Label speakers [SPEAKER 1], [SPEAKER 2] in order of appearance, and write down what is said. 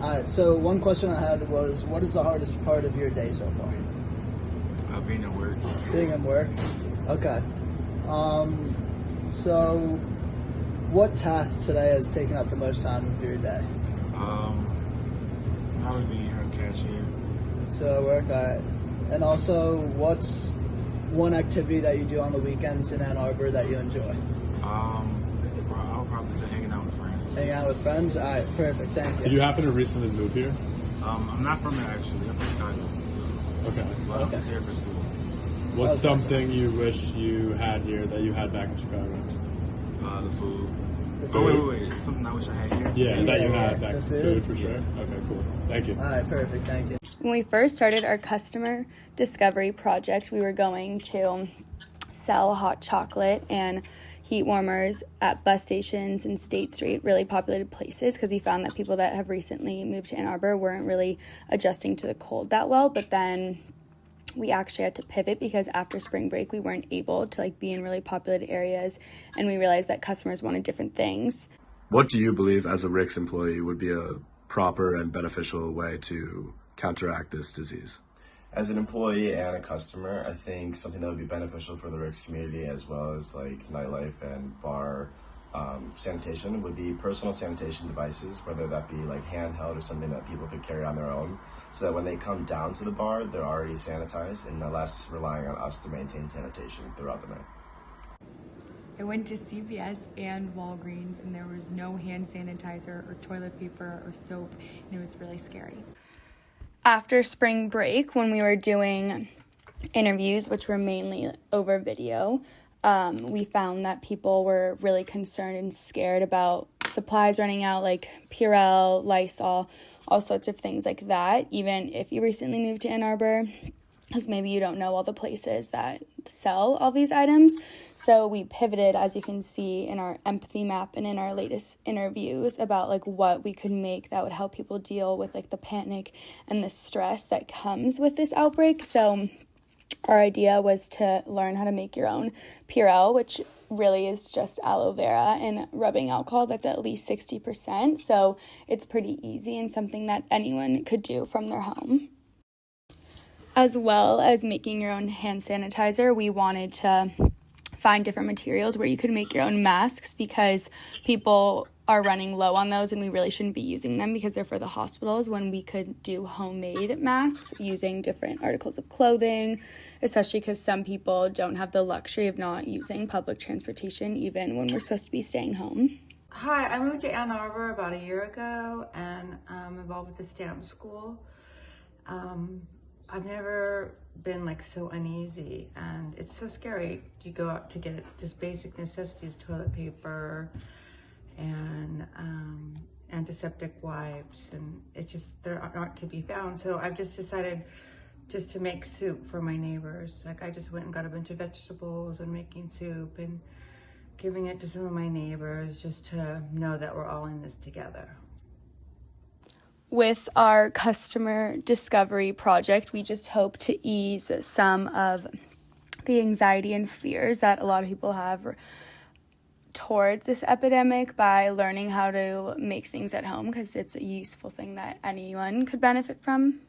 [SPEAKER 1] Alright, so one question I had was, what is the hardest part of your day so far?
[SPEAKER 2] Being at work.
[SPEAKER 1] Being at work? Okay. So what task today has taken up the most time of your day?
[SPEAKER 2] Probably being here at cashier.
[SPEAKER 1] So work, alright. And also, what's one activity that you do on the weekends in Ann Arbor that you enjoy?
[SPEAKER 2] I'll probably say hanging out with friends.
[SPEAKER 1] Hanging out with friends? Alright, perfect, thank you.
[SPEAKER 3] Did you happen to recently move here?
[SPEAKER 2] I'm not from here actually. I'm from Chicago. So,
[SPEAKER 3] Okay.
[SPEAKER 2] but I'm just here for school.
[SPEAKER 3] What's something you wish you had here that you had back in Chicago?
[SPEAKER 2] The food.
[SPEAKER 3] The
[SPEAKER 2] Oh,
[SPEAKER 3] food?
[SPEAKER 2] wait. Something I wish I had here?
[SPEAKER 3] Yeah, that you had
[SPEAKER 1] Yeah,
[SPEAKER 3] back.
[SPEAKER 1] the
[SPEAKER 3] Food
[SPEAKER 1] food.
[SPEAKER 3] for sure. Okay, cool. Thank you.
[SPEAKER 1] Alright, perfect, thank you.
[SPEAKER 4] When we first started our customer discovery project, we were going to sell hot chocolate and heat warmers at bus stations and State Street, really populated places, because we found that people that have recently moved to Ann Arbor weren't really adjusting to the cold that well. But then we actually had to pivot because after spring break we weren't able to be in really populated areas, and we realized that customers wanted different things.
[SPEAKER 5] What do you believe as a Rick's employee would be a proper and beneficial way to counteract this disease?
[SPEAKER 6] As an employee and a customer, I think something that would be beneficial for the Rick's community, as well as nightlife and bar sanitation, would be personal sanitation devices, whether that be handheld or something that people could carry on their own, so that when they come down to the bar, they're already sanitized and less relying on us to maintain sanitation throughout the night.
[SPEAKER 7] I went to CVS and Walgreens, and there was no hand sanitizer or toilet paper or soap, and it was really scary.
[SPEAKER 4] After spring break, when we were doing interviews, which were mainly over video, we found that people were really concerned and scared about supplies running out, like Purell, Lysol, all sorts of things like that, even if you recently moved to Ann Arbor, because maybe you don't know all the places that sell all these items. So we pivoted, as you can see in our empathy map and in our latest interviews, about what we could make that would help people deal with the panic and the stress that comes with this outbreak. So our idea was to learn how to make your own Purell, which really is just aloe vera and rubbing alcohol that's at least 60%. So it's pretty easy and something that anyone could do from their home. As well as making your own hand sanitizer, we wanted to find different materials where you could make your own masks, because people are running low on those and we really shouldn't be using them because they're for the hospitals, when we could do homemade masks using different articles of clothing, especially because some people don't have the luxury of not using public transportation even when we're supposed to be staying home.
[SPEAKER 8] Hi, I moved to Ann Arbor about a year ago, and I'm involved with the STAMP school. I've never been so uneasy, and it's so scary. You go out to get just basic necessities, toilet paper and antiseptic wipes, and it's just, they're aren't to be found. So I've just decided just to make soup for my neighbors. I just went and got a bunch of vegetables and making soup and giving it to some of my neighbors, just to know that we're all in this together.
[SPEAKER 4] With our customer discovery project, we just hope to ease some of the anxiety and fears that a lot of people have towards this epidemic by learning how to make things at home, because it's a useful thing that anyone could benefit from.